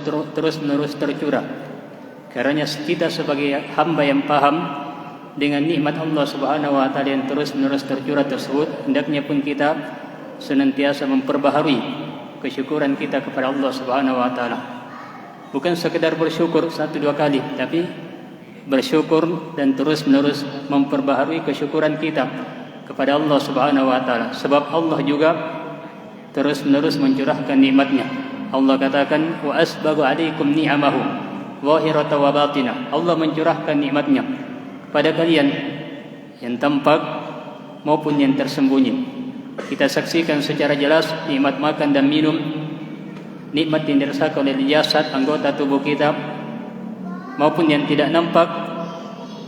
terus-menerus tercurah. Karena kita sebagai hamba yang paham dengan nikmat Allah Subhanahu wa taala yang terus-menerus tercurah tersebut, hendaknya pun kita senantiasa memperbaharui kesyukuran kita kepada Allah Subhanahu wa taala. Bukan sekedar bersyukur 1-2 kali, tapi bersyukur dan terus-menerus memperbaharui kesyukuran kita kepada Allah Subhanahu wa taala. Sebab Allah juga terus-menerus mencurahkan nikmatnya. Allah katakan, wa asbaghu alaikum ni'amahu zahiratan wa batinah. Allah mencurahkan nikmatnya pada kalian yang tampak maupun yang tersembunyi. Kita saksikan secara jelas nikmat makan dan minum, nikmat yang dirasakan oleh jasad anggota tubuh kita maupun yang tidak nampak,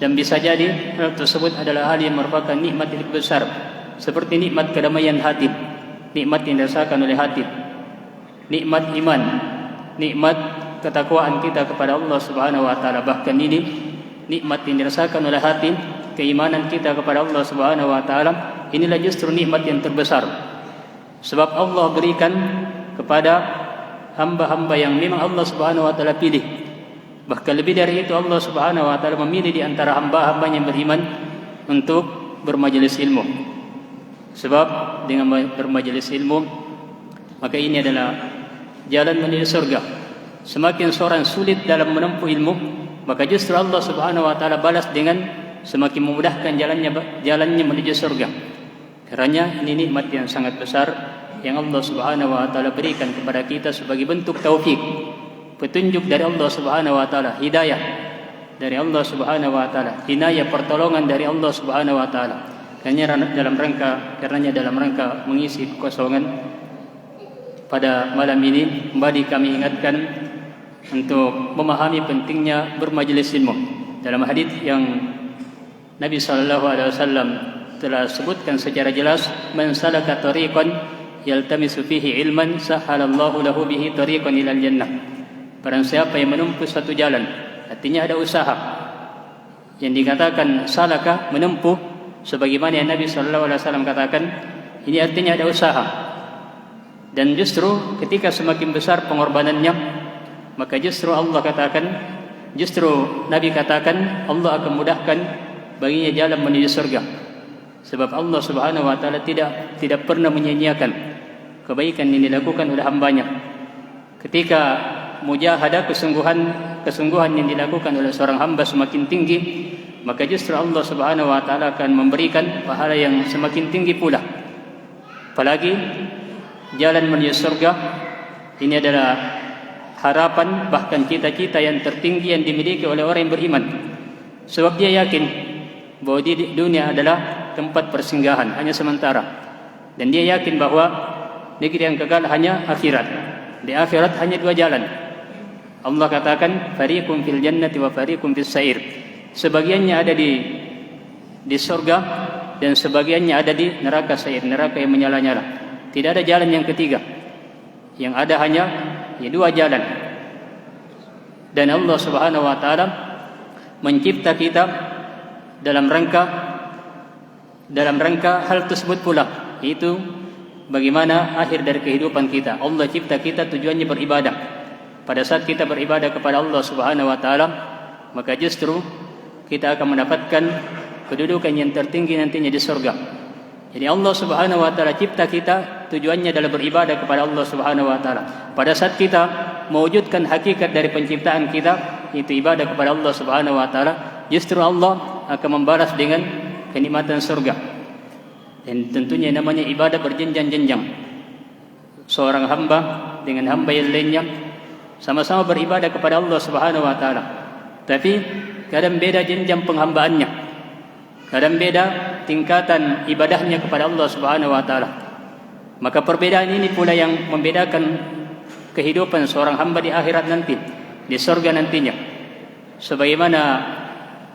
dan bisa jadi hal tersebut adalah hal yang merupakan nikmat yang besar, seperti nikmat kedamaian hati, nikmat yang dirasakan oleh hati, nikmat iman, nikmat ketakwaan kita kepada Allah Subhanahu wa taala. Bahkan ini nikmat yang dirasakan oleh hati, keimanan kita kepada Allah Subhanahu wa taala, inilah justru nikmat yang terbesar. Sebab Allah berikan kepada hamba-hamba yang memang Allah Subhanahu wa taala pilih. Bahkan lebih dari itu, Allah Subhanahu wa taala memilih di antara hamba-hambanya yang beriman untuk bermajelis ilmu. Sebab dengan bermajelis ilmu, maka ini adalah jalan menuju surga. Semakin seorang sulit dalam menempuh ilmu, maka justru Allah Subhanahu wa taala balas dengan semakin memudahkan jalannya menuju surga. Kerana ini nikmat yang sangat besar yang Allah Subhanahu wa taala berikan kepada kita sebagai bentuk taufik, petunjuk dari Allah Subhanahu wa taala, hidayah dari Allah Subhanahu wa taala, inayah pertolongan dari Allah Subhanahu wa taala. Karenanya dalam rangka mengisi kekosongan pada malam ini, kembali kami ingatkan untuk memahami pentingnya bermajelis ilmu. Dalam hadis yang Nabi sallallahu alaihi wasallam telah sebutkan secara jelas, man salaka tariqan yaltamisu fihi ilman sahalallahu lahu bihi tariqan ilal jannah. Barang siapa yang menempuh satu jalan, artinya ada usaha. Yang dikatakan salaka, menempuh, sebagaimana yang Nabi sallallahu alaihi wasallam katakan, ini artinya ada usaha. Dan justru ketika semakin besar pengorbanannya, maka justru Nabi katakan Allah akan mudahkan baginya jalan menuju surga. Sebab Allah Subhanahu wa taala tidak pernah menyia-nyiakan kebaikan yang dilakukan oleh hambanya. Ketika mujahadah, kesungguhan yang dilakukan oleh seorang hamba semakin tinggi, maka justru Allah Subhanahu wa taala akan memberikan pahala yang semakin tinggi pula. Apalagi jalan menuju surga ini adalah harapan, bahkan cita-cita yang tertinggi yang dimiliki oleh orang yang beriman. Sebab dia yakin bahwa di dunia adalah tempat persinggahan, hanya sementara. Dan dia yakin bahwa negeri yang kekal hanya akhirat. Di akhirat hanya 2 jalan. Allah katakan, fariqum fil jannati wa fariqum fis sa'ir. Sebagiannya ada di surga dan sebagiannya ada di neraka sa'ir, neraka yang menyala-nyala. Tidak ada jalan yang ketiga. Yang ada hanya 2 jalan. Dan Allah Subhanahu wa taala mencipta kita dalam rangka hal tersebut pula, yaitu bagaimana akhir dari kehidupan kita. Allah cipta kita tujuannya beribadah. Pada saat kita beribadah kepada Allah Subhanahu wa taala, maka justru kita akan mendapatkan kedudukan yang tertinggi nantinya di surga. Jadi Allah Subhanahu wa taala cipta kita tujuannya adalah beribadah kepada Allah Subhanahu wa taala. Pada saat kita mewujudkan hakikat dari penciptaan kita, itu ibadah kepada Allah Subhanahu wa taala, justru Allah akan membalas dengan kenikmatan surga. Dan tentunya namanya ibadah berjenjang-jenjang. Seorang hamba dengan hamba yang lainnya sama-sama beribadah kepada Allah Subhanahu wa taala, tapi kadang beda jenjang penghambaannya, kadang beda tingkatan ibadahnya kepada Allah Subhanahu wa taala. Maka perbedaan ini pula yang membedakan kehidupan seorang hamba di akhirat nanti, di surga nantinya. Sebagaimana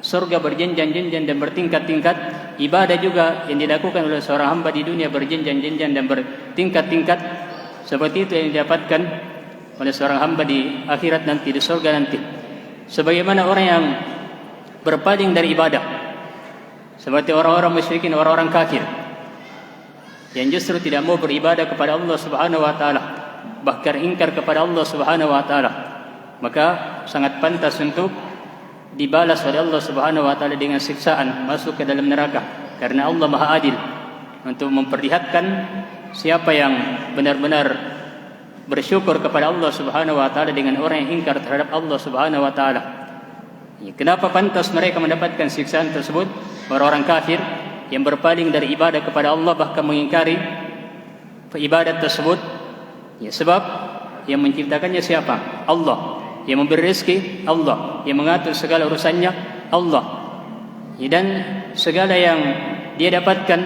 surga berjenjang-jenjang dan bertingkat-tingkat, ibadah juga yang dilakukan oleh seorang hamba di dunia berjenjang-jenjang dan bertingkat-tingkat. Seperti itu yang didapatkan oleh seorang hamba di akhirat nanti, di surga nanti. Sebagaimana orang yang berpaling dari ibadah, seperti orang-orang musyrikin, orang-orang kafir, yang justru tidak mau beribadah kepada Allah Subhanahu wa taala, bahkan ingkar kepada Allah Subhanahu wa taala. maka sangat pantas untuk dibalas oleh Allah Subhanahu wa taala dengan siksaan, masuk ke dalam neraka, karena Allah Maha Adil untuk memperlihatkan siapa yang benar-benar bersyukur kepada Allah Subhanahu wa taala dengan orang yang ingkar terhadap Allah Subhanahu wa taala. Kenapa pantas mereka mendapatkan siksaan tersebut? Orang-orang kafir yang berpaling dari ibadah kepada Allah, bahkan mengingkari ibadat tersebut. Sebab yang menciptakannya siapa? Allah. Yang memberi rezeki Allah, yang mengatur segala urusannya Allah. Dan segala yang dia dapatkan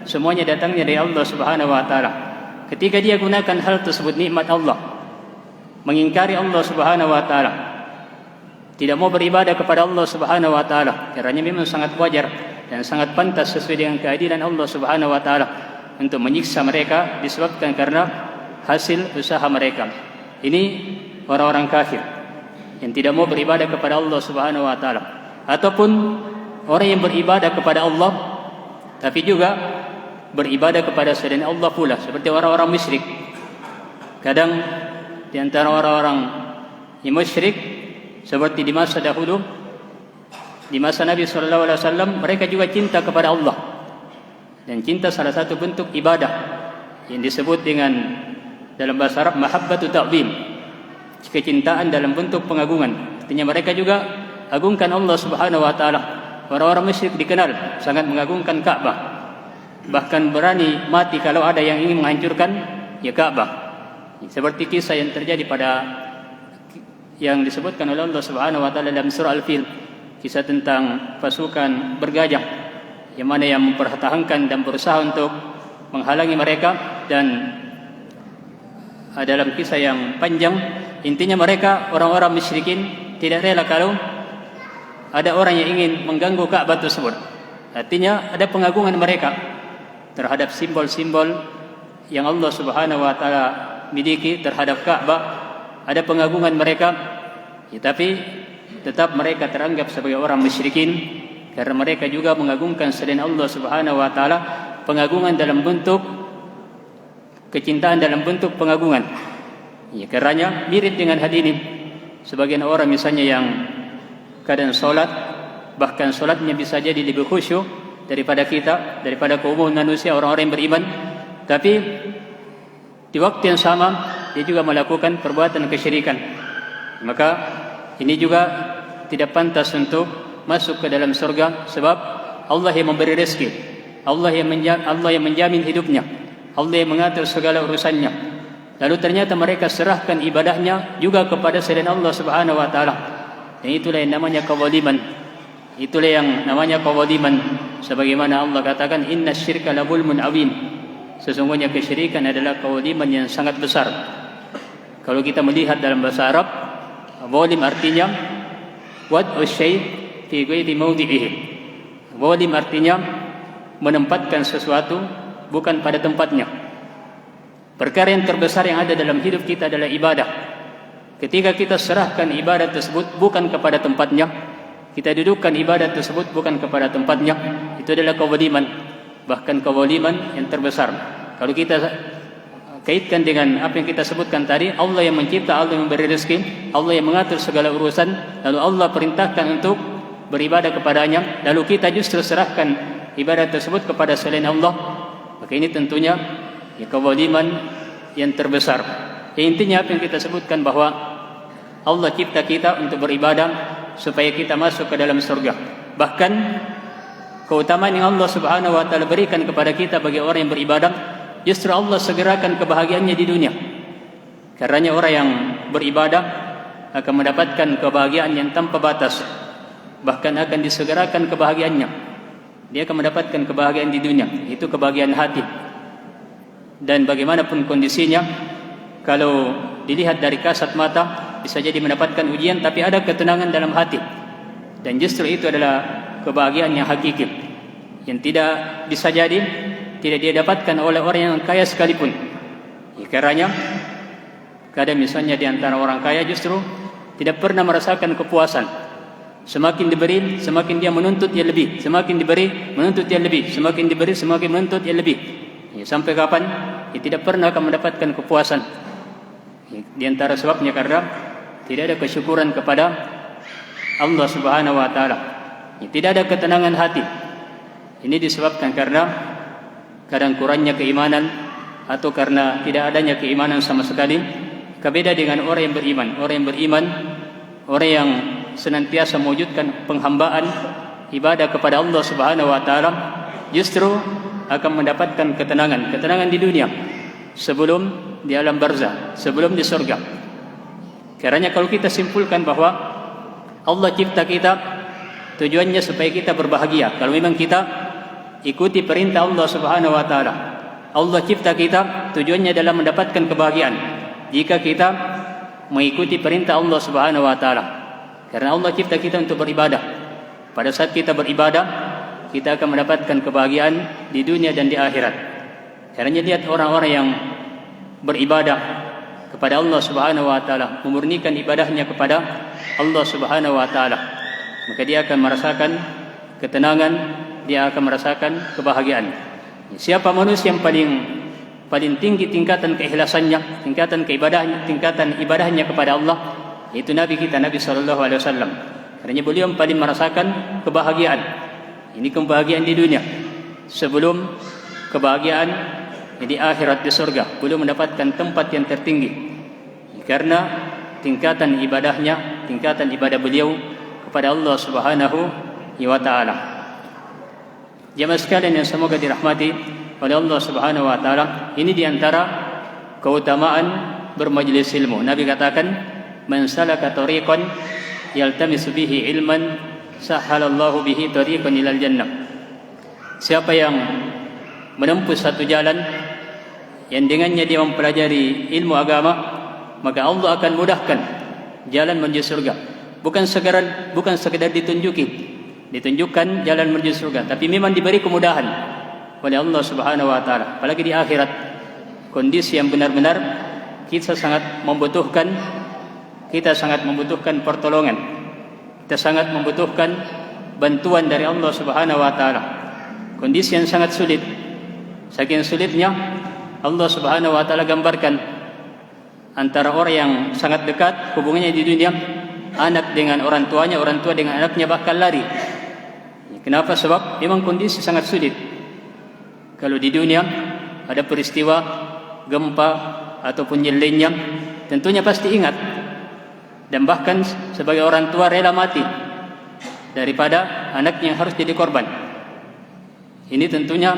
semuanya datangnya dari Allah Subhanahu wa taala. Ketika dia gunakan hal tersebut nikmat Allah, mengingkari Allah Subhanahu wa taala, tidak mau beribadah kepada Allah Subhanahu wa taala, kiranya memang sangat wajar dan sangat pantas sesuai dengan keadilan Allah Subhanahu wa taala untuk menyiksa mereka disebabkan karena hasil usaha mereka. Ini orang-orang kafir yang tidak mau beribadah kepada Allah Subhanahu wa taala, ataupun orang yang beribadah kepada Allah tapi juga beribadah kepada selain Allah pula, seperti orang-orang musyrik. Kadang di antara orang-orang yang musyrik seperti di masa dahulu, di masa Nabi sallallahu alaihi wasallam, mereka juga cinta kepada Allah. Dan cinta salah satu bentuk ibadah yang disebut dengan dalam bahasa Arab mahabbatu ta'zim, kecintaan dalam bentuk pengagungan. Artinya mereka juga agungkan Allah Subhanahu wa taala. Orang-orang musyrik dikenal sangat mengagungkan Ka'bah, bahkan berani mati kalau ada yang ingin menghancurkan Ka'bah. Seperti kisah yang terjadi pada yang disebutkan oleh Allah Subhanahu wa taala dalam surah Al-Fil, kisah tentang pasukan bergajah yang mana yang mempertahankan dan berusaha untuk menghalangi mereka. Dan dalam kisah yang panjang, intinya mereka orang-orang musyrikin tidak rela kalau ada orang yang ingin mengganggu Ka'bah tersebut. Artinya ada pengagungan mereka terhadap simbol-simbol yang Allah Subhanahu wa taala miliki terhadap Ka'bah. Ada pengagungan mereka, tapi tetap mereka teranggap sebagai orang musyrikin karena mereka juga mengagungkan selain Allah Subhanahu wa taala, pengagungan dalam bentuk kecintaan, dalam bentuk pengagungan. Karenanya mirip dengan hal ini sebagian orang misalnya yang kadang solat, bahkan solatnya bisa jadi lebih khusyuk daripada kita, daripada kaum manusia orang-orang yang beriman, tapi di waktu yang sama dia juga melakukan perbuatan kesyirikan. Maka ini juga tidak pantas untuk masuk ke dalam surga, sebab Allah yang memberi rezeki, Allah yang menjamin hidupnya, Allah yang mengatur segala urusannya. Lalu ternyata mereka serahkan ibadahnya juga kepada selain Allah Subhanahu wa taala. Dan itulah yang namanya kezaliman. Itulah yang namanya kezaliman. Sebagaimana Allah katakan, innasyirka lazulmun azim. Sesungguhnya kesyirikan adalah kezaliman yang sangat besar. Kalau kita melihat dalam bahasa Arab, zalim artinya wad'u syai' fi ghairi mawdi'ihi. Zalim artinya menempatkan sesuatu bukan pada tempatnya. Perkara yang terbesar yang ada dalam hidup kita adalah ibadah. Ketika kita serahkan ibadah tersebut bukan kepada tempatnya, kita dudukkan ibadah tersebut bukan kepada tempatnya, itu adalah kezaliman, bahkan kezaliman yang terbesar. Kalau kita kaitkan dengan apa yang kita sebutkan tadi, Allah yang mencipta, Allah yang memberi rezeki, Allah yang mengatur segala urusan, lalu Allah perintahkan untuk beribadah kepadanya, lalu kita justru serahkan ibadah tersebut kepada selain Allah, maka ini tentunya kezaliman yang terbesar. Intinya apa yang kita sebutkan, bahwa Allah cipta kita untuk beribadah supaya kita masuk ke dalam surga. Bahkan keutamaan yang Allah Subhanahu wa taala berikan kepada kita bagi orang yang beribadah, justru Allah segerakan kebahagiaannya di dunia. Karena orang yang beribadah akan mendapatkan kebahagiaan yang tanpa batas, bahkan akan disegerakan kebahagiaannya. Dia akan mendapatkan kebahagiaan di dunia, itu kebahagiaan hati. Dan bagaimanapun kondisinya, kalau dilihat dari kasat mata bisa jadi mendapatkan ujian, tapi ada ketenangan dalam hati. Dan justru itu adalah kebahagiaan yang hakiki, yang tidak bisa jadi tidak dia dapatkan oleh orang yang kaya sekalipun. Karena kadang misalnya di antara orang kaya justru tidak pernah merasakan kepuasan. Semakin diberi, semakin dia menuntut yang lebih. Semakin diberi, menuntut yang lebih. Semakin diberi, semakin menuntut yang lebih. Sampai kapan? Tidak pernah akan mendapatkan kepuasan. Di antara sebabnya karena tidak ada kesyukuran kepada Allah Subhanahu wa taala. Tidak ada ketenangan hati. Ini disebabkan karena kadang kurangnya keimanan atau karena tidak adanya keimanan sama sekali. Berbeda dengan orang yang beriman. Orang yang beriman, orang yang senantiasa mewujudkan penghambaan ibadah kepada Allah Subhanahu wa taala, justru akan mendapatkan ketenangan di dunia sebelum di alam barzah, sebelum di surga. Karena kalau kita simpulkan bahwa Allah cipta kita tujuannya supaya kita berbahagia, kalau memang kita ikuti perintah Allah Subhanahu wa taala. Allah cipta kita tujuannya adalah mendapatkan kebahagiaan jika kita mengikuti perintah Allah Subhanahu wa taala. Karena Allah cipta kita untuk beribadah. Pada saat kita beribadah, kita akan mendapatkan kebahagiaan di dunia dan di akhirat. Karena lihat orang-orang yang beribadah kepada Allah Subhanahu wa taala, memurnikan ibadahnya kepada Allah Subhanahu wa taala, maka dia akan merasakan ketenangan, dia akan merasakan kebahagiaan. Siapa manusia yang paling tinggi tingkatan keikhlasannya, tingkatan keibadahannya, tingkatan ibadahnya kepada Allah, itu Nabi kita, Nabi sallallahu alaihi wasallam. Karena beliau yang paling merasakan kebahagiaan. Ini kebahagiaan di dunia sebelum kebahagiaan di akhirat di surga. Beliau mendapatkan tempat yang tertinggi karena tingkatan ibadahnya, tingkatan ibadah beliau kepada Allah Subhanahu wa taala. Jemaah sekalian yang semoga dirahmati oleh Allah Subhanahu wa taala, ini diantara keutamaan bermajlis ilmu. Nabi katakan, "Man salaka tariqan yaltamisu bihi ilman, sahhalallahu bihi tariqan ilal jannah." Siapa yang menempuh satu jalan yang dengannya dia mempelajari ilmu agama, maka Allah akan mudahkan jalan menuju surga. Bukan sekedar ditunjukkan jalan menuju surga, tapi memang diberi kemudahan oleh Allah Subhanahu wa taala. Apalagi di akhirat, kondisi yang benar-benar kita sangat membutuhkan pertolongan. Kita sangat membutuhkan bantuan dari Allah Subhanahu wa taala. Kondisi yang sangat sulit. Saking sulitnya, Allah Subhanahu wa taala gambarkan antara orang yang sangat dekat hubungannya di dunia, anak dengan orang tuanya, orang tua dengan anaknya bakal lari. Kenapa? Sebab memang kondisi sangat sulit. Kalau di dunia ada peristiwa gempa ataupun nyelennya, tentunya pasti ingat, dan bahkan sebagai orang tua rela mati daripada anaknya yang harus jadi korban. Ini tentunya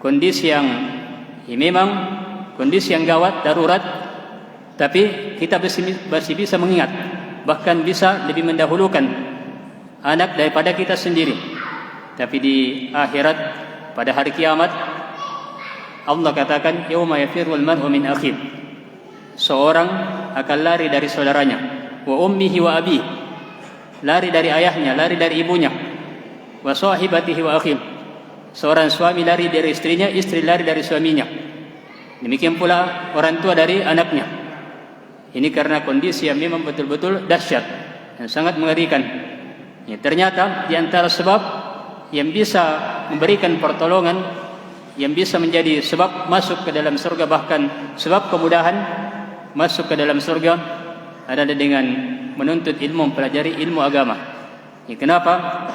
kondisi yang memang kondisi yang gawat, darurat, tapi kita masih bisa mengingat, bahkan bisa lebih mendahulukan anak daripada kita sendiri. Tapi di akhirat, pada hari kiamat, Allah katakan, "Yauma yafirrul mar'u min akhihi." Seorang akan lari dari saudaranya, wa ummihi wa abihi, lari dari ayahnya, lari dari ibunya, wa sahibatihi wa akhihi. Seorang suami lari dari istrinya, istri lari dari suaminya. Demikian pula orang tua dari anaknya. Ini karena kondisi yang memang betul-betul dahsyat dan sangat mengerikan. Ternyata di antara sebab yang bisa memberikan pertolongan, yang bisa menjadi sebab masuk ke dalam surga, bahkan sebab kemudahan masuk ke dalam surga, adalah dengan menuntut ilmu, mempelajari ilmu agama. Kenapa?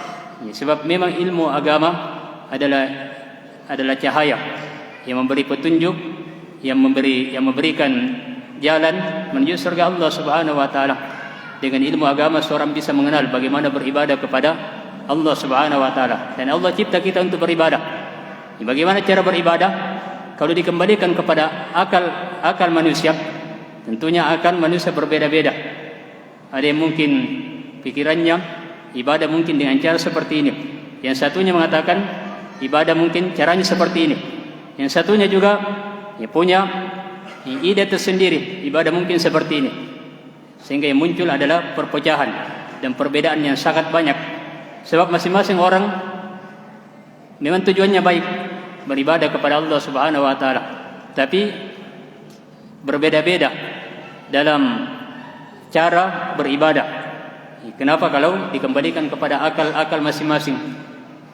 Sebab memang ilmu agama adalah cahaya yang memberi petunjuk, yang memberikan jalan menuju surga Allah Subhanahu wa taala. Dengan ilmu agama seorang bisa mengenal bagaimana beribadah kepada Allah Subhanahu wa taala. Dan Allah cipta kita untuk beribadah. Bagaimana cara beribadah? Kalau dikembalikan kepada akal manusia, tentunya akal manusia berbeda-beda. Ada yang mungkin pikirannya ibadah mungkin dengan cara seperti ini. Yang satunya mengatakan ibadah mungkin caranya seperti ini. Yang satunya juga punya ide tersendiri, ibadah mungkin seperti ini. Sehingga yang muncul adalah perpecahan dan perbedaan yang sangat banyak. Sebab masing-masing orang memang tujuannya baik, beribadah kepada Allah Subhanahu wa taala, tapi berbeda-beda dalam cara beribadah. Kenapa? Kalau dikembalikan kepada akal masing-masing.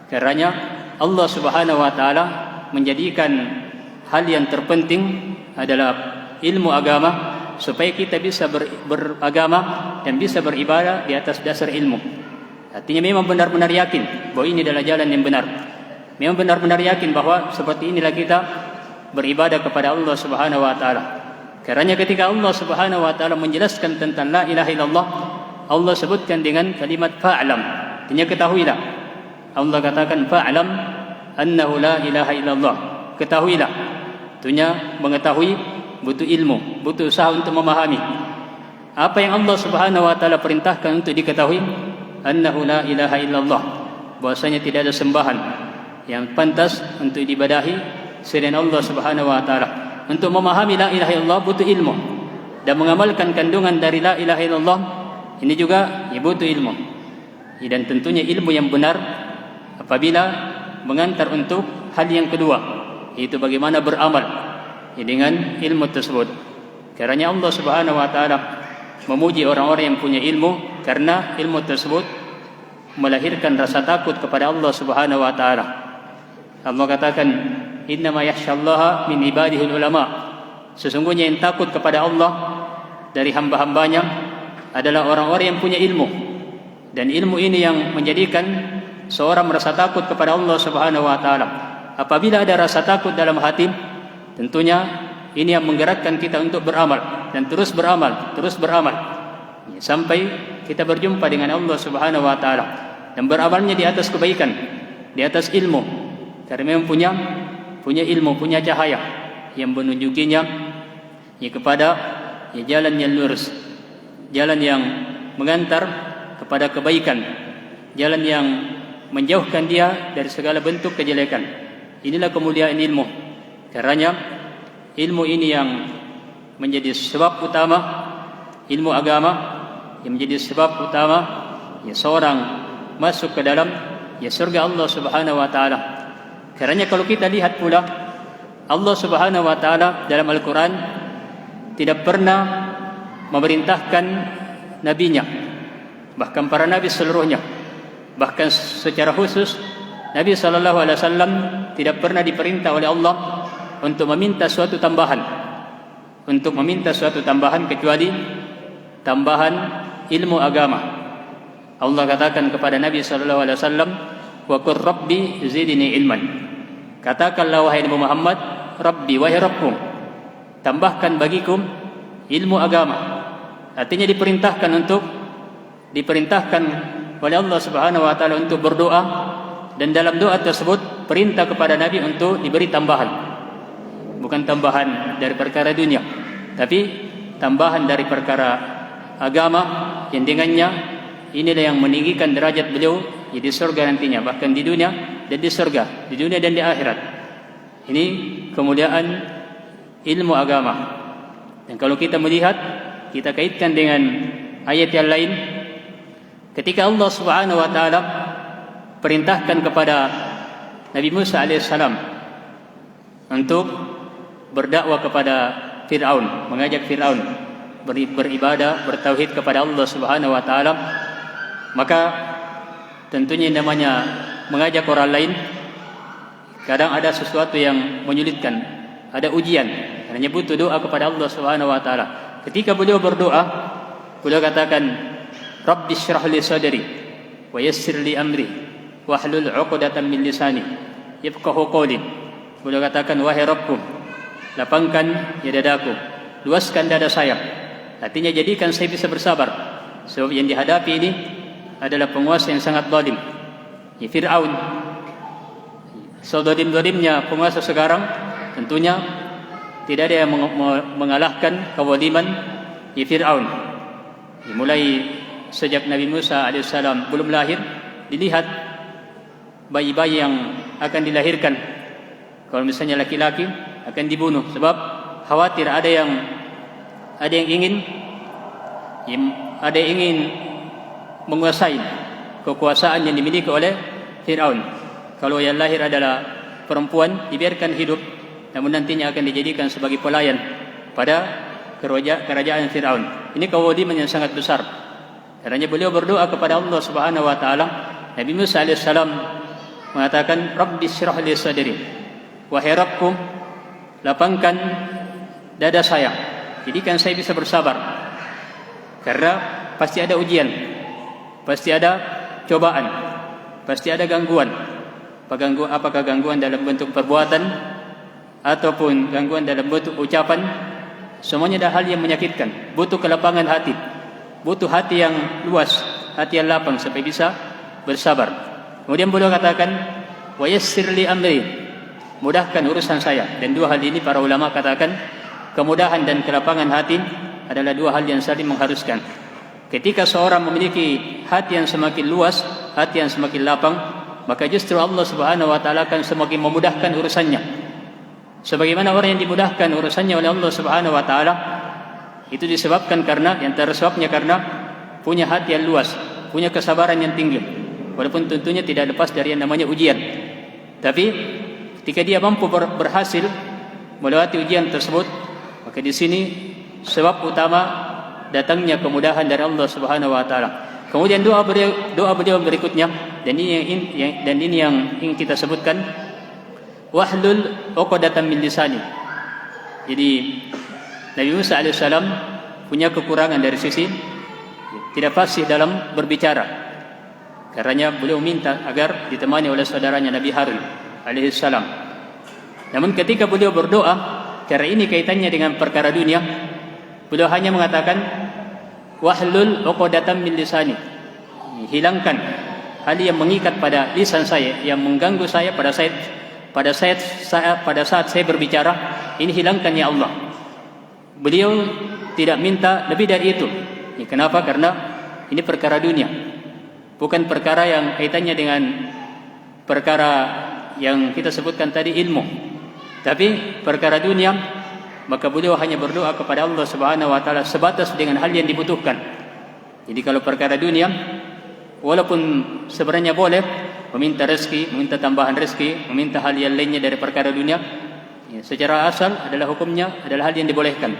Karena Allah Subhanahu wa taala menjadikan hal yang terpenting adalah ilmu agama supaya kita bisa beragama dan bisa beribadah di atas dasar ilmu. Artinya memang benar-benar yakin bahwa ini adalah jalan yang benar. Memang benar-benar yakin bahwa seperti inilah kita beribadah kepada Allah Subhanahu wa taala. Karena ketika Allah Subhanahu wa taala menjelaskan tentang la ilaha illallah, Allah sebutkan dengan kalimat fa'lam. Artinya ketahuilah. Allah katakan fa'lam annahu la ilaha illallah. Ketahuilah. Artinya mengetahui butuh ilmu, butuh usaha untuk memahami. Apa yang Allah Subhanahu wa taala perintahkan untuk diketahui, annahu la ilaha illallah. Bahwasanya tidak ada sembahan yang pantas untuk diibadahi selain Allah Subhanahu wa taala. Untuk memahami la ilaha illallah butuh ilmu, dan mengamalkan kandungan dari la ilaha illallah ini juga butuh ilmu. Dan tentunya ilmu yang benar apabila mengantar untuk hal yang kedua, yaitu bagaimana beramal dengan ilmu tersebut. Karena Allah Subhanahu wa taala memuji orang-orang yang punya ilmu, karena ilmu tersebut melahirkan rasa takut kepada Allah Subhanahu wa taala. Allah katakan, innama yakhsyallaha min ibadihil ulama. Sesungguhnya yang takut kepada Allah dari hamba-hambanya adalah orang-orang yang punya ilmu. Dan ilmu ini yang menjadikan seorang merasa takut kepada Allah Subhanahu wa taala. Apabila ada rasa takut dalam hati, tentunya ini yang menggerakkan kita untuk beramal dan terus beramal sampai kita berjumpa dengan Allah Subhanahu wa taala, dan beramalnya di atas kebaikan, di atas ilmu. Karena memang punya ilmu, punya cahaya yang menunjukinya kepada jalan yang lurus, jalan yang mengantar kepada kebaikan, jalan yang menjauhkan dia dari segala bentuk kejelekan. Inilah kemuliaan ilmu. Karena ilmu ini yang menjadi sebab utama, ilmu agama yang menjadi sebab utama seorang masuk ke dalam surga Allah Subhanahu wa taala. Karena kalau kita lihat pula, Allah Subhanahu wa taala dalam Al-Quran tidak pernah memerintahkan nabinya, bahkan para nabi seluruhnya, bahkan secara khusus Nabi SAW tidak pernah diperintah oleh Allah untuk meminta suatu tambahan, kecuali tambahan ilmu agama. Allah katakan kepada Nabi SAW, wa qur rabbi zidni ilman. Katakanlah wahai Nabi Muhammad, Rabbi, wahai Rabbku, tambahkan bagiku ilmu agama. Artinya diperintahkan oleh Allah Subhanahu wa taala untuk berdoa, dan dalam doa tersebut perintah kepada Nabi untuk diberi tambahan. Bukan tambahan dari perkara dunia, tapi tambahan dari perkara agama, yang dengannya inilah yang meninggikan derajat beliau di surga nantinya, bahkan di dunia dan di surga, di dunia dan di akhirat. Ini kemuliaan ilmu agama. Dan kalau kita melihat, kita kaitkan dengan ayat yang lain, ketika Allah Subhanahu wa taala perintahkan kepada Nabi Musa alaihissalam untuk berdakwah kepada Fir'aun, mengajak Fir'aun beribadah, bertauhid kepada Allah Subhanahu wa taala, maka tentunya namanya mengajak orang lain, kadang ada sesuatu yang menyulitkan, ada ujian, hanya butuh doa kepada Allah Subhanahu wa taala. Ketika beliau berdoa, beliau katakan, Rabbi syrah li sadri wa yassir li amri wahlul 'uqdatam min lisani yafqahu qawli. Beliau katakan, wahai Rabbku, lapangkan dadaku, luaskan dada saya. Artinya jadikan saya bisa bersabar, sebab yang dihadapi ini adalah penguasa yang sangat zalim, Fir'aun. Zalim-zalimnya penguasa sekarang, tentunya tidak ada yang mengalahkan kezaliman Fir'aun. Mulai sejak Nabi Musa alaihissalam belum lahir, dilihat bayi-bayi yang akan dilahirkan, kalau misalnya laki-laki akan dibunuh, sebab khawatir ada yang ingin menguasai kekuasaan yang dimiliki oleh Fir'aun. Kalau yang lahir adalah perempuan, dibiarkan hidup, namun nantinya akan dijadikan sebagai pelayan pada kerajaan Fir'aun. Ini kezaliman yang sangat besar. Karena beliau berdoa kepada Allah Subhanahu wa taala. Nabi Musa alaihissalam mengatakan, Rabbi syrah li sadri, wahai Rabbku, lapangkan dada saya. jadikan saya bisa bersabar. Karena pasti ada ujian, pasti ada cobaan, pasti ada gangguan. Apakah gangguan dalam bentuk perbuatan ataupun gangguan dalam bentuk ucapan, semuanya ada hal yang menyakitkan. Butuh kelapangan hati, butuh hati yang luas, hati yang lapang supaya bisa bersabar. Kemudian beliau katakan, wa yassir li amri, mudahkan urusan saya. Dan dua hal ini para ulama katakan, kemudahan dan kelapangan hati adalah dua hal yang saling mengharuskan. Ketika seorang memiliki hati yang semakin luas, hati yang semakin lapang, maka justru Allah Subhanahu wa taala akan semakin memudahkan urusannya. Sebagaimana orang yang dimudahkan urusannya oleh Allah Subhanahu wa taala, itu disebabkan karena karena punya hati yang luas, punya kesabaran yang tinggi. Walaupun tentunya tidak lepas dari yang namanya ujian. Tapi ketika dia mampu berhasil melewati ujian tersebut, maka di sini sebab utama datangnya kemudahan dari Allah Subhanahu wa taala. Kemudian doa beliau berikutnya, dan ini yang ingin kita sebutkan, wahlul 'uqdatam min lisani. Jadi Nabi Musa alaihissalam punya kekurangan dari sisi tidak fasih dalam berbicara. Karenanya beliau minta agar ditemani oleh saudaranya Nabi Harun alaihissalam. Namun ketika beliau berdoa, karena ini kaitannya dengan perkara dunia, beliau hanya mengatakan wahlul 'uqdatam min lisani. Hilangkan hal yang mengikat pada lisan saya, yang mengganggu saya pada saat saya berbicara, ini hilangkan ya Allah. Beliau tidak minta lebih dari itu. Kenapa? Karena ini perkara dunia, bukan perkara yang kaitannya dengan perkara yang kita sebutkan tadi, ilmu, tapi perkara dunia. Maka beliau hanya berdoa kepada Allah Subhanahu wa taala sebatas dengan hal yang dibutuhkan. Jadi kalau perkara dunia, walaupun sebenarnya boleh meminta rezeki, meminta tambahan rezeki, meminta hal yang lainnya dari perkara dunia, secara asal adalah hukumnya adalah hal yang dibolehkan.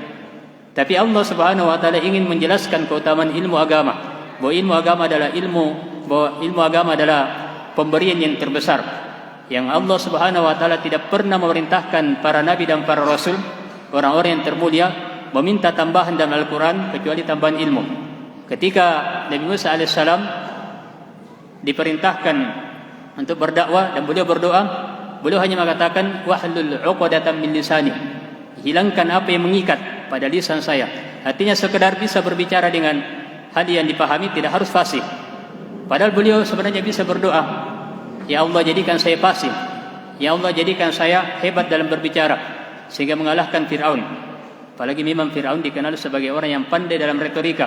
Tapi Allah Subhanahu wa taala ingin menjelaskan keutamaan ilmu agama, bahwa ilmu agama adalah pemberian yang terbesar, yang Allah Subhanahu wa taala tidak pernah memerintahkan para nabi dan para rasul, orang-orang yang termulia, meminta tambahan dalam Al-Quran kecuali tambahan ilmu. Ketika Nabi Musa alaihissalam diperintahkan untuk berdakwah dan beliau berdoa, beliau hanya mengatakan wahlul 'uqdatam min lisani. Hilangkan apa yang mengikat pada lisan saya. Artinya sekedar bisa berbicara dengan hal yang dipahami, tidak harus fasih. Padahal beliau sebenarnya bisa berdoa, ya Allah jadikan saya fasih, ya Allah jadikan saya hebat dalam berbicara sehingga mengalahkan Fir'aun. Apalagi memang Fir'aun dikenal sebagai orang yang pandai dalam retorika.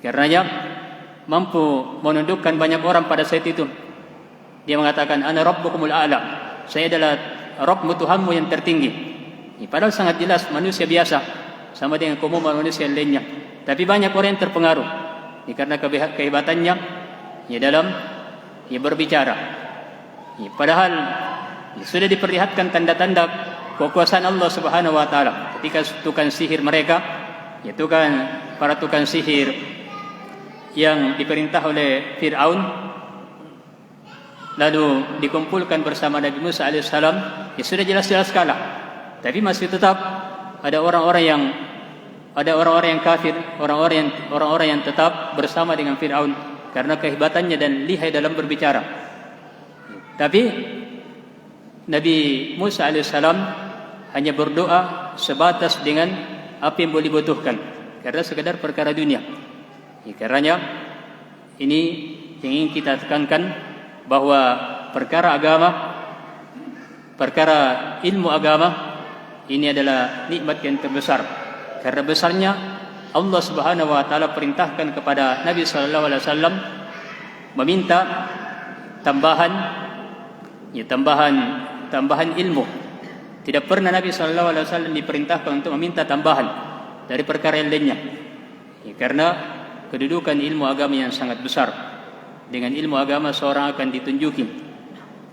Karenanya mampu menundukkan banyak orang pada saat itu. Dia mengatakan, ana rabbukumul a'la, saya adalah Rabbmu, Tuhanmu yang tertinggi. Padahal sangat jelas manusia biasa, sama dengan keumuman manusia yang lainnya. Tapi banyak orang yang terpengaruh karena kehebatannya dalam berbicara. Padahal sudah diperlihatkan tanda-tanda kekuasaan Allah Subhanahu wa taala ketika tukang sihir mereka, para tukang sihir yang diperintah oleh Fir'aun, lalu dikumpulkan bersama Nabi Musa alaihissalam, sudah jelas-jelas kalah. Tapi masih tetap ada orang-orang yang kafir, orang-orang yang tetap bersama dengan Fir'aun karena kehebatannya dan lihai dalam berbicara. Tapi Nabi Musa alaihissalam hanya berdoa sebatas dengan apa yang boleh dibutuhkan, karena sekedar perkara dunia. Karenanya ini yang ingin kita tekankan, bahwa perkara agama, perkara ilmu agama, ini adalah nikmat yang terbesar. Karena besarnya Allah Subhanahu wa taala perintahkan kepada Nabi sallallahu alaihi wasallam meminta tambahan ilmu. Tidak pernah Nabi sallallahu alaihi wasallam diperintahkan untuk meminta tambahan dari perkara yang lainnya. Karena kedudukan ilmu agama yang sangat besar. Dengan ilmu agama seorang akan ditunjuki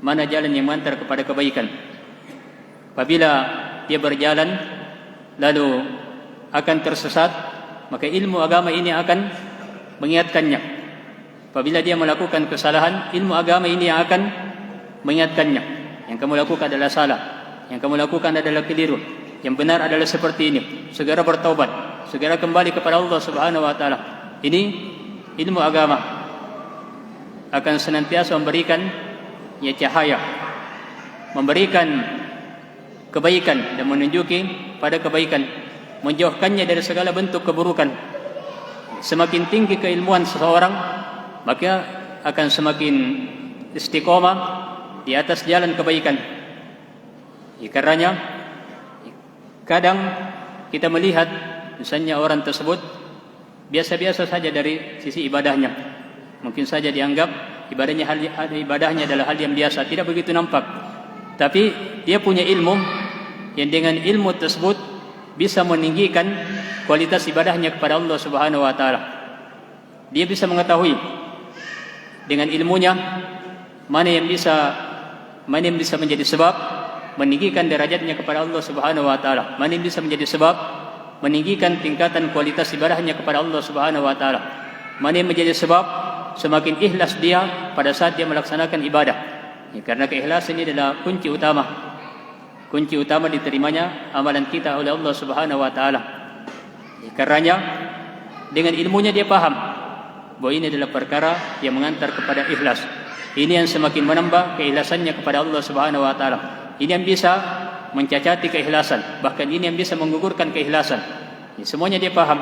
mana jalan yang mengantar kepada kebaikan. Apabila dia berjalan lalu akan tersesat, maka ilmu agama ini akan mengingatkannya. Apabila dia melakukan kesalahan, ilmu agama ini yang akan mengingatkannya. Yang kamu lakukan adalah salah, yang kamu lakukan adalah keliru, yang benar adalah seperti ini. Segera bertaubat, segera kembali kepada Allah Subhanahu wa taala. Ini ilmu agama akan senantiasa memberikan cahaya, memberikan kebaikan dan menunjuki pada kebaikan, menjauhkannya dari segala bentuk keburukan. Semakin tinggi keilmuan seseorang, maka akan semakin istiqomah di atas jalan kebaikan. Karenanya kadang kita melihat misalnya orang tersebut biasa-biasa saja dari sisi ibadahnya. Mungkin saja dianggap ibadahnya adalah hal yang biasa, tidak begitu nampak. Tapi dia punya ilmu yang dengan ilmu tersebut bisa meninggikan kualitas ibadahnya kepada Allah Subhanahu wa taala. Dia bisa mengetahui dengan ilmunya mana yang bisa menjadi sebab meninggikan derajatnya kepada Allah Subhanahu wa taala, mana yang bisa menjadi sebab meninggikan tingkatan kualitas ibadahnya kepada Allah Subhanahu wa taala, mana yang menjadi sebab semakin ikhlas dia pada saat dia melaksanakan ibadah. Karena keikhlasan ini adalah kunci utama diterimanya amalan kita oleh Allah Subhanahu wa taala. Karenanya dengan ilmunya dia paham bahwa ini adalah perkara yang mengantar kepada ikhlas. Ini yang semakin menambah keikhlasannya kepada Allah Subhanahu wa taala. Ini yang bisa mencacati keikhlasan, bahkan ini yang bisa menggugurkan keikhlasan. Semuanya dia paham.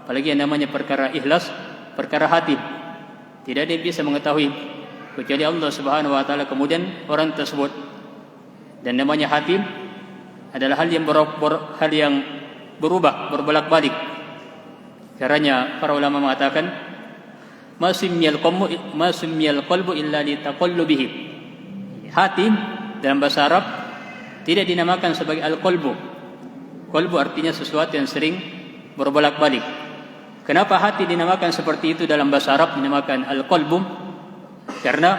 Apalagi yang namanya perkara ikhlas, perkara hati. Tidak ada yang bisa mengetahui kecuali Allah Subhanahu wa taala, kemudian orang tersebut. Dan namanya hati adalah hal yang berubah, berbolak-balik. Caranya para ulama mengatakan ma summiyal qalbu illa litaqallubihi. Hati dalam bahasa Arab tidak dinamakan sebagai al-qalbu. Qalbu artinya sesuatu yang sering berbolak-balik. Kenapa hati dinamakan seperti itu dalam bahasa Arab, dinamakan al-qalbu? Karena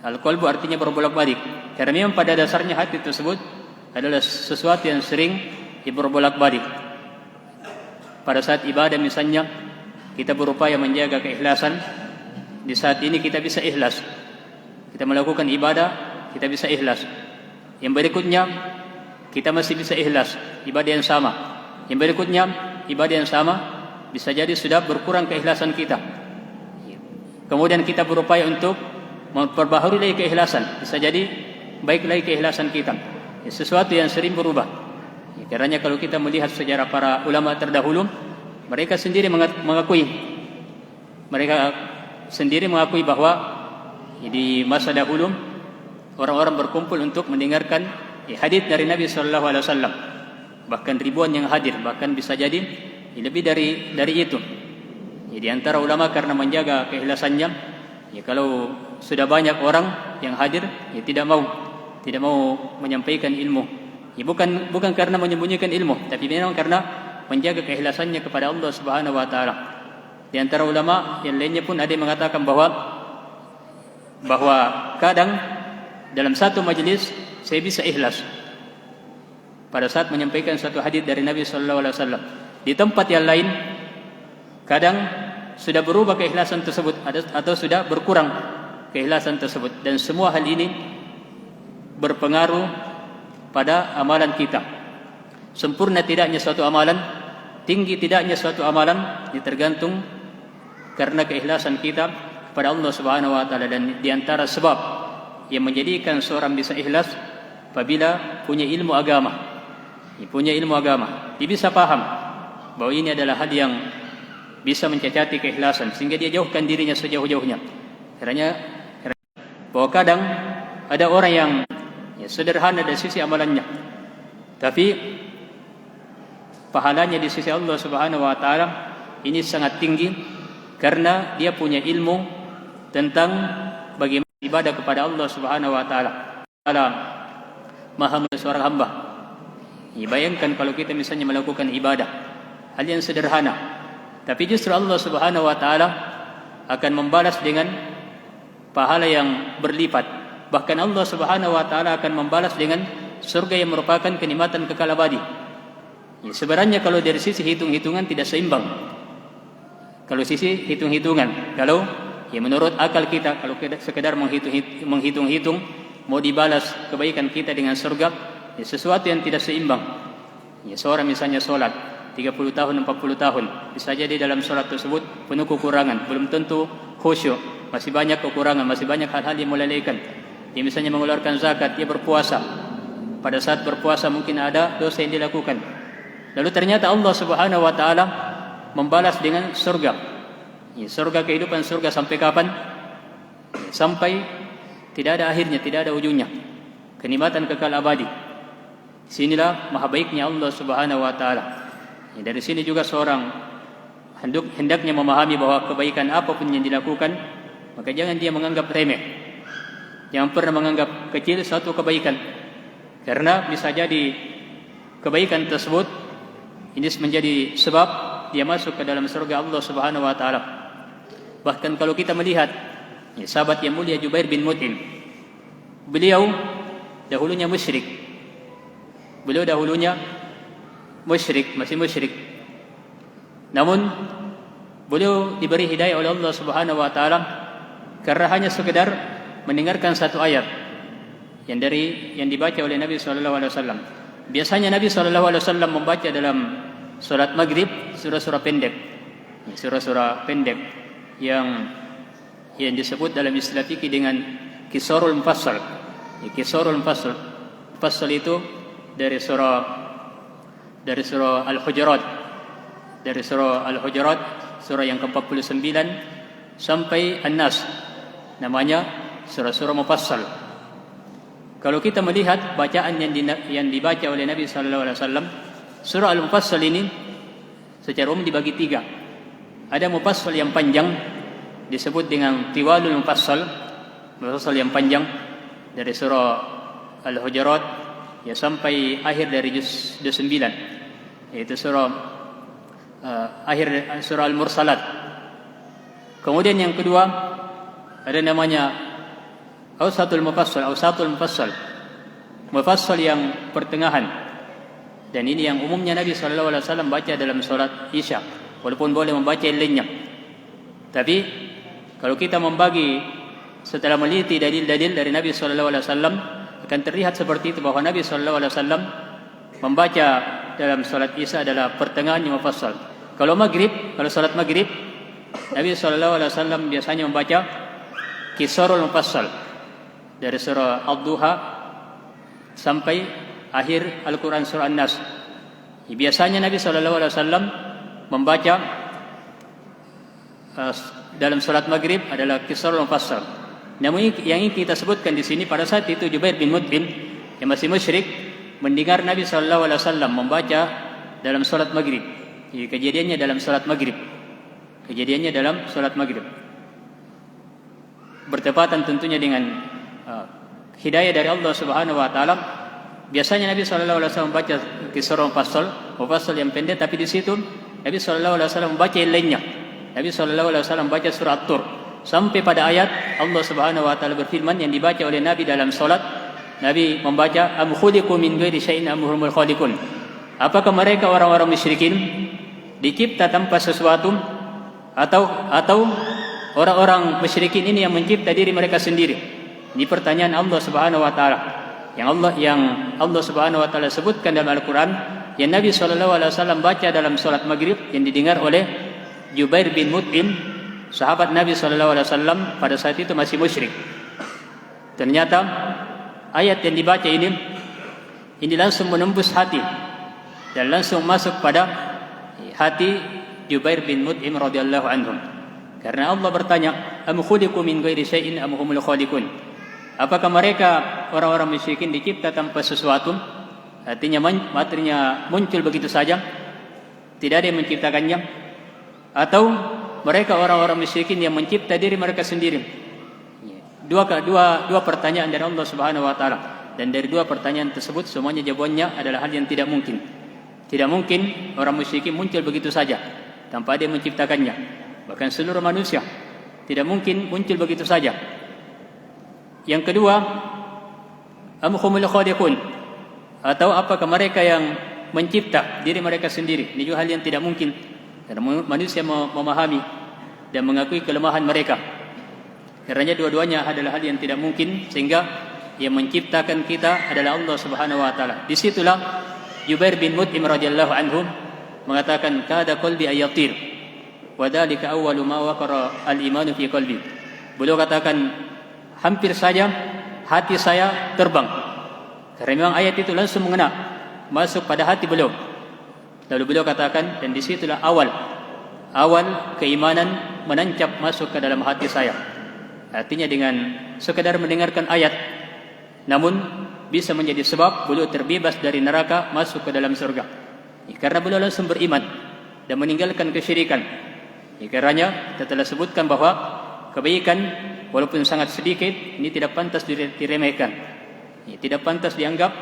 al-qalbu artinya berbolak-balik. Karena memang pada dasarnya hati tersebut adalah sesuatu yang sering berbolak-balik. Pada saat ibadah misalnya, kita berupaya menjaga keikhlasan. Di saat ini kita bisa ikhlas. Kita melakukan ibadah, kita bisa ikhlas. Yang berikutnya, kita masih bisa ikhlas, ibadah yang sama. Yang berikutnya, ibadah yang sama, bisa jadi sudah berkurang keikhlasan kita. Kemudian kita berupaya untuk memperbaharui lagi keikhlasan. Bisa jadi baik lagi keikhlasan kita. Sesuatu yang sering berubah. Karena kalau kita melihat sejarah para ulama terdahulu, mereka sendiri mengakui bahwa di masa dahulu orang-orang berkumpul untuk mendengarkan hadits dari Nabi sallallahu alaihi wasallam. Bahkan ribuan yang hadir, bahkan bisa jadi lebih dari itu. Di antara ulama karena menjaga keikhlasannya, kalau sudah banyak orang yang hadir, tidak mau menyampaikan ilmu. Bukan karena menyembunyikan ilmu, tapi memang karena menjaga keikhlasannya kepada Allah Subhanahu wa taala. Di antara ulama yang lainnya pun ada yang mengatakan bahwa kadang dalam satu majelis saya bisa ikhlas pada saat menyampaikan satu hadis dari Nabi sallallahu alaihi wasallam. Di tempat yang lain kadang sudah berubah keikhlasan tersebut atau sudah berkurang keikhlasan tersebut, dan semua hal ini berpengaruh pada amalan kita. Sempurna tidaknya suatu amalan, tinggi tidaknya suatu amalan, ini tergantung karena keikhlasan kita kepada Allah Subhanahu wa taala. Dan di antara sebab yang menjadikan seorang bisa ikhlas apabila punya ilmu agama. Dia bisa paham bahwa ini adalah hal yang bisa mencacati keikhlasan sehingga dia jauhkan dirinya sejauh-jauhnya. Karena bahwa kadang ada orang yang sederhana dari sisi amalannya, tapi pahalanya di sisi Allah Subhanahu wa taala ini sangat tinggi karena dia punya ilmu tentang bagaimana ibadah kepada Allah Subhanahu wa taala. Maha seorang hamba. Bayangkan kalau kita misalnya melakukan ibadah, hal yang sederhana, tapi justru Allah Subhanahu wa taala akan membalas dengan pahala yang berlipat. Bahkan Allah Subhanahu wa taala akan membalas dengan surga yang merupakan kenikmatan kekal abadi. Sebenarnya kalau dari sisi hitung-hitungan tidak seimbang. Kalau sisi hitung-hitungan, kalau menurut akal kita, kalau sekedar menghitung-hitung mau dibalas kebaikan kita dengan surga, sesuatu yang tidak seimbang. Ya, seorang misalnya sholat 30 tahun, 40 tahun, bisa jadi dalam sholat tersebut penuh kekurangan, belum tentu khusyuk, masih banyak kekurangan, masih banyak hal-hal yang melalaikan. Dia misalnya mengeluarkan zakat, dia berpuasa. Pada saat berpuasa mungkin ada dosa yang dilakukan. Lalu ternyata Allah Subhanahu wa taala membalas dengan surga. Ya, surga kehidupan, surga sampai kapan? Sampai tidak ada akhirnya, tidak ada ujungnya. Kenikmatan kekal abadi. Sinilah maha baiknya Allah Subhanahu wa taala. Ya, dari sini juga seorang hendaknya memahami bahwa kebaikan apapun yang dilakukan, maka jangan dia menganggap remeh. Jangan pernah menganggap kecil satu kebaikan. Karena bisa jadi kebaikan tersebut ini menjadi sebab dia masuk ke dalam surga Allah Subhanahu wa taala. Bahkan kalau kita melihat ya, sahabat yang mulia Jubair bin Mut'im, beliau dahulunya musyrik. Beliau dahulunya musyrik, masih musyrik. Namun beliau diberi hidayah oleh Allah Subhanahu wa taala karena hanya sekedar mendengarkan satu ayat yang dibaca oleh Nabi sallallahu alaihi wasallam. Biasanya Nabi sallallahu alaihi wasallam membaca dalam salat maghrib surah-surah pendek. Surah-surah pendek yang disebut dalam istilah fikih dengan qisarul mufassal. Qisarul mufassal. Mufassal itu dari surah Al-Hujurat. Dari surah Al-Hujurat, surah yang ke-49 sampai An-Nas. Namanya surah-surah mufassal. Kalau kita melihat bacaan yang dibaca oleh Nabi sallallahu alaihi wasallam, surah Al-Mufassal ini secara umum dibagi tiga. Ada mufassal yang panjang, disebut dengan tiwalul mufassal, mufassal yang panjang dari surah Al-Hujurat ya sampai akhir dari juz 9, yaitu akhir surah Al-Mursalat. Kemudian yang kedua ada namanya Awsatul Mufassal, mufassal yang pertengahan. Dan ini yang umumnya Nabi sallallahu alaihi wasallam baca dalam salat Isya, walaupun boleh membaca yang lainnya. Tapi kalau kita membagi setelah meliti dalil-dalil dari Nabi sallallahu alaihi wasallam, akan terlihat seperti itu bahwa Nabi sallallahu alaihi wasallam membaca dalam salat Isya adalah pertengahan yang mufassal. Kalau salat maghrib, Nabi sallallahu alaihi wasallam biasanya membaca qisarul mufassal dari surah Ad-Duha sampai akhir Al-Quran surah An-Nas. Biasanya Nabi SAW membaca dalam salat maghrib adalah qisarul mufassal. Namun yang ingin kita sebutkan di sini, pada saat itu Jubair bin Mut'im yang masih musyrik mendengar Nabi SAW membaca dalam salat maghrib. Kejadiannya dalam salat maghrib. Bertepatan tentunya dengan hidayah dari Allah Subhanahu wa taala. Biasanya Nabi sallallahu alaihi wasallam membaca qisarul mufassal yang pendek, tapi di situ Nabi sallallahu alaihi wasallam membaca yang lainnya. Nabi sallallahu alaihi wasallam membaca surah At-Tur sampai pada ayat Allah Subhanahu wa taala berfirman yang dibaca oleh Nabi dalam salat. Nabi membaca am khuliqu min ghairi syai'in am humul khaliqun. Apakah mereka orang-orang musyrikin dicipta tanpa sesuatu atau orang-orang musyrikin ini yang mencipta diri mereka sendiri? Ini pertanyaan Allah Subhanahu wa taala. Yang Allah Subhanahu wa taala sebutkan dalam Al-Qur'an yang Nabi sallallahu alaihi wasallam baca dalam salat maghrib yang didengar oleh Jubair bin Mut'im, sahabat Nabi sallallahu alaihi wasallam pada saat itu masih musyrik. Ternyata ayat yang dibaca ini langsung menembus hati dan langsung masuk pada hati Jubair bin Mut'im radhiyallahu anhu. Karena Allah bertanya, am khuliqu min ghairi syai'in am humul khaliqun. Apakah mereka orang-orang musyrikin dicipta tanpa sesuatu? Artinya materinya muncul begitu saja, tidak ada yang menciptakannya, atau mereka orang-orang musyrikin yang mencipta diri mereka sendiri? Dua pertanyaan dari Allah Subhanahu wa taala. Dan dari dua pertanyaan tersebut semuanya jawabannya adalah hal yang tidak mungkin. Tidak mungkin orang musyrikin muncul begitu saja tanpa ada yang menciptakannya. Bahkan seluruh manusia tidak mungkin muncul begitu saja. Yang kedua, am humul khaliqun, atau apakah mereka yang mencipta diri mereka sendiri? Ini juga hal yang tidak mungkin. Karena manusia memahami dan mengakui kelemahan mereka. Karena dua-duanya adalah hal yang tidak mungkin, sehingga yang menciptakan kita adalah Allah Subhanahu wa taala. Disitulah Jubair bin Mut'im radhiyallahu anhu mengatakan, kada qalbi ayatir wa dzalika awwalu ma waqara al-imanu fi qalbi. Beliau katakan, hampir saja hati saya terbang, karena memang ayat itu langsung mengena masuk pada hati beliau. Lalu beliau katakan, dan disitulah awal keimanan menancap masuk ke dalam hati saya. Artinya dengan sekadar mendengarkan ayat, namun bisa menjadi sebab beliau terbebas dari neraka, masuk ke dalam surga. Karena beliau langsung beriman dan meninggalkan kesyirikan. Karena kita telah sebutkan bahwa kebaikan walaupun sangat sedikit, ini tidak pantas diremehkan. Tidak pantas dianggap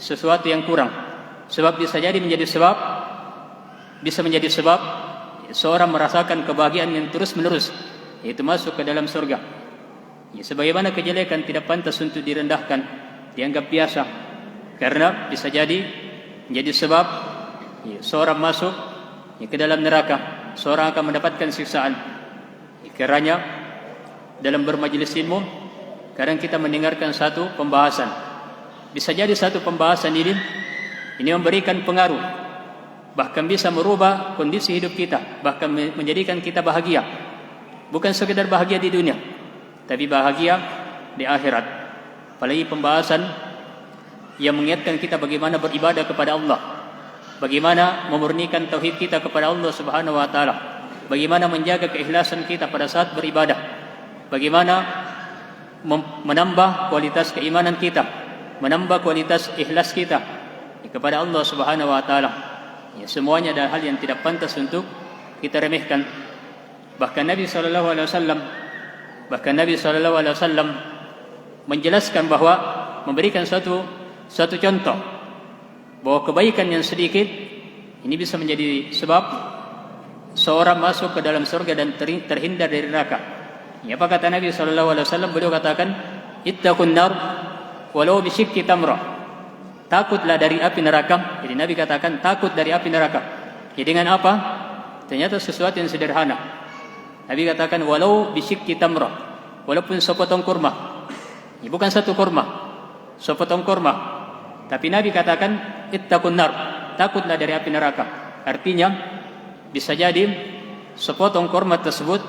sesuatu yang kurang. Sebab bisa menjadi sebab seorang merasakan kebahagiaan yang terus menerus, yaitu masuk ke dalam surga. Sebagaimana kejelekan tidak pantas untuk direndahkan, dianggap biasa, karena bisa jadi menjadi sebab seorang masuk ke dalam neraka, seorang akan mendapatkan siksaan. Karena dalam bermajlis ilmu, kadang kita mendengarkan satu pembahasan, bisa jadi satu pembahasan ini memberikan pengaruh, bahkan bisa merubah kondisi hidup kita, bahkan menjadikan kita bahagia. Bukan sekedar bahagia di dunia, tapi bahagia di akhirat. Apalagi pembahasan yang mengingatkan kita bagaimana beribadah kepada Allah, bagaimana memurnikan tauhid kita kepada Allah Subhanahu wa taala, bagaimana menjaga keikhlasan kita pada saat beribadah, bagaimana menambah kualitas keimanan kita, menambah kualitas ikhlas kita kepada Allah Subhanahu wa taala. Semuanya adalah hal yang tidak pantas untuk kita remehkan. Bahkan Nabi sallallahu alaihi wasallam menjelaskan bahwa, memberikan satu contoh bahwa kebaikan yang sedikit ini bisa menjadi sebab seorang masuk ke dalam surga dan terhindar dari neraka. Apa kata Nabi sallallahu alaihi wasallam? Beliau katakan, ittaqun nar walau bisyikki tamrah. Takutlah dari api neraka. Jadi Nabi katakan takut dari api neraka. Dengan apa? Ternyata sesuatu yang sederhana. Nabi katakan walau bisyikki tamrah, walaupun sepotong kurma. Bukan satu kurma, sepotong kurma. Tapi Nabi katakan ittaqun nar, takutlah dari api neraka. Artinya bisa jadi sepotong kurma tersebut,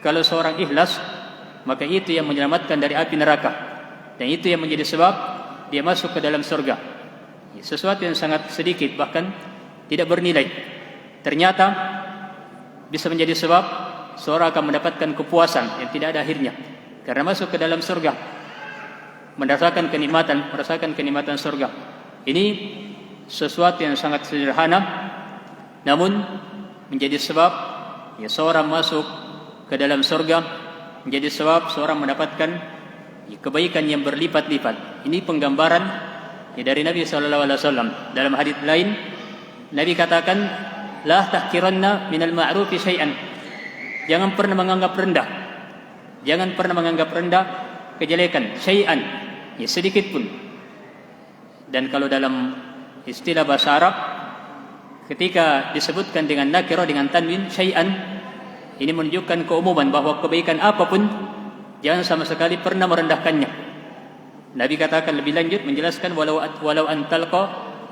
kalau seorang ikhlas, maka itu yang menyelamatkan dari api neraka, dan itu yang menjadi sebab dia masuk ke dalam surga. Sesuatu yang sangat sedikit, bahkan tidak bernilai, ternyata bisa menjadi sebab seorang akan mendapatkan kepuasan yang tidak ada akhirnya, karena masuk ke dalam surga, merasakan kenikmatan surga. Ini sesuatu yang sangat sederhana, namun menjadi sebab seorang masuk ke dalam surga, menjadi sebab seorang mendapatkan kebaikan yang berlipat-lipat. Ini penggambaran dari Nabi sallallahu alaihi wasallam. Dalam hadis lain Nabi katakan, la tahqiranna minal ma'rufi syai'an. Jangan pernah menganggap rendah kejelekan, syai'an, sedikit pun. Dan kalau dalam istilah bahasa Arab, ketika disebutkan dengan nakirah, dengan tanwin, syai'an, ini menunjukkan keumuman bahwa kebaikan apapun jangan sama sekali pernah merendahkannya. Nabi katakan lebih lanjut, menjelaskan walau antalqa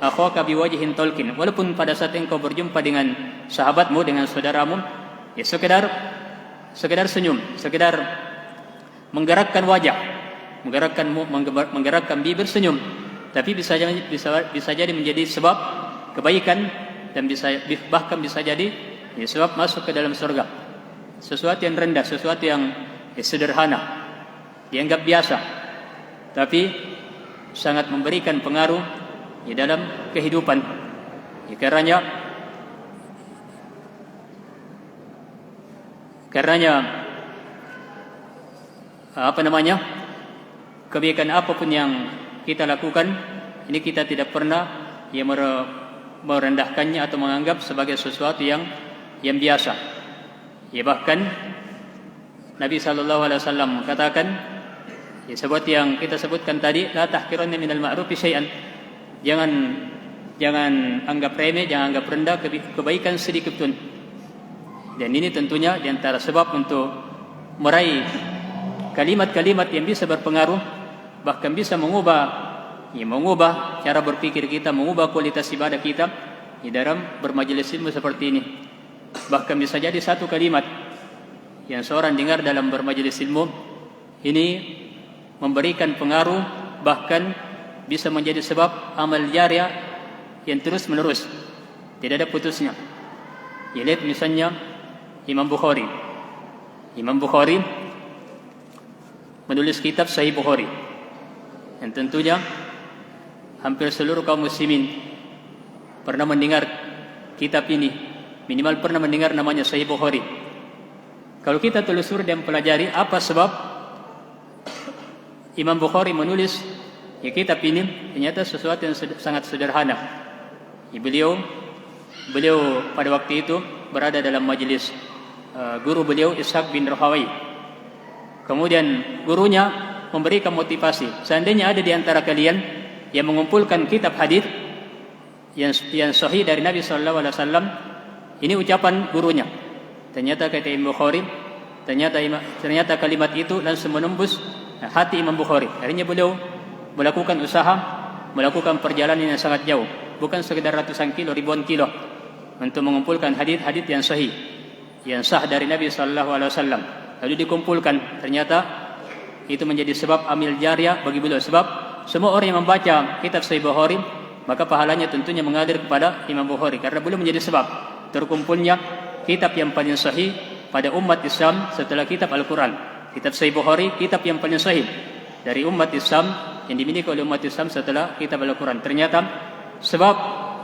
akhaka biwajhin talqin, walaupun pada saat engkau berjumpa dengan sahabatmu, dengan saudaramu, sekedar senyum, sekedar menggerakkan wajah, menggerakkan bibir, senyum, tapi bisa jadi menjadi sebab kebaikan, dan bahkan bisa jadi sebab masuk ke dalam surga. Sesuatu yang rendah, sesuatu yang sederhana, dianggap biasa, tapi sangat memberikan pengaruh dalam kehidupan. Karenanya kebaikan apapun yang kita lakukan, ini kita tidak pernah merendahkannya atau menganggap sebagai sesuatu yang biasa. Bahkan Nabi sallallahu alaihi wasallam katakan, seperti yang kita sebutkan tadi, la tahqiranna minal ma'rufi syai'an. Jangan anggap remeh, jangan anggap rendah kebaikan sedikit pun. Dan ini tentunya di antara sebab untuk meraih kalimat-kalimat yang bisa berpengaruh, bahkan bisa mengubah mengubah cara berpikir kita, mengubah kualitas ibadah kita di dalam bermajelis ilmu seperti ini. Bahkan bisa jadi satu kalimat yang seorang dengar dalam bermajelis ilmu ini memberikan pengaruh, bahkan bisa menjadi sebab amal jariah yang terus menerus, tidak ada putusnya. Ya, lihat misalnya Imam Bukhari menulis kitab Sahih Bukhari, yang tentunya hampir seluruh kaum muslimin pernah mendengar kitab ini, minimal pernah mendengar namanya Sahih Bukhari. Kalau kita telusuri dan pelajari apa sebab Imam Bukhari menulis kitab ini, ternyata sesuatu yang sangat sederhana. Beliau pada waktu itu berada dalam majelis guru beliau Ishaq bin Rahawai. Kemudian gurunya memberikan motivasi, seandainya ada di antara kalian yang mengumpulkan kitab hadis yang sahih dari Nabi sallallahu alaihi wasallam, ini ucapan gurunya. Ternyata kata Imam Bukhari, ternyata kalimat itu langsung menembus hati Imam Bukhari. Akhirnya beliau melakukan usaha, melakukan perjalanan yang sangat jauh, bukan sekedar ratusan kilo, ribuan kilo, untuk mengumpulkan hadis-hadis yang sahih, yang sah dari Nabi sallallahu alaihi wasallam. Lalu dikumpulkan, ternyata itu menjadi sebab amil jariah bagi beliau. Sebab semua orang yang membaca kitab Sahih Bukhari, maka pahalanya tentunya mengalir kepada Imam Bukhari, karena beliau menjadi sebab terkumpulnya kitab yang paling sahih pada umat Islam setelah kitab Al-Quran. Kitab Sahih Bukhari, kitab yang paling sahih dari umat Islam, yang dimiliki oleh umat Islam setelah kitab Al-Quran. Ternyata sebab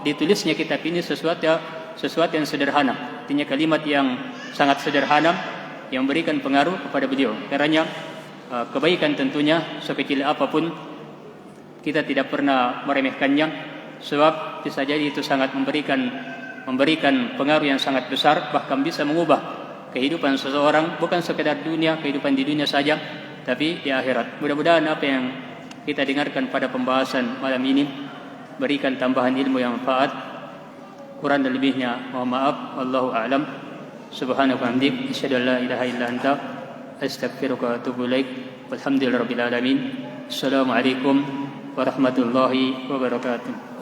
ditulisnya kitab ini sesuatu yang sederhana, artinya kalimat yang sangat sederhana yang memberikan pengaruh kepada beliau. Karena kebaikan tentunya sekecil apapun kita tidak pernah meremehkannya, sebab bisa jadi itu sangat memberikan pengaruh yang sangat besar, bahkan bisa mengubah kehidupan seseorang, bukan sekedar kehidupan di dunia saja, tapi di akhirat. Mudah-mudahan apa yang kita dengarkan pada pembahasan malam ini berikan tambahan ilmu yang manfaat. Kurang dan lebihnya mohon maaf. Wallahu a'lam. Subhanaka wa bihamdik, asyhadu an la ilaha illa anta, astaghfiruka wa atubu ilaik. Walhamdulillahirabbil alamin. Assalamualaikum warahmatullahi wabarakatuh.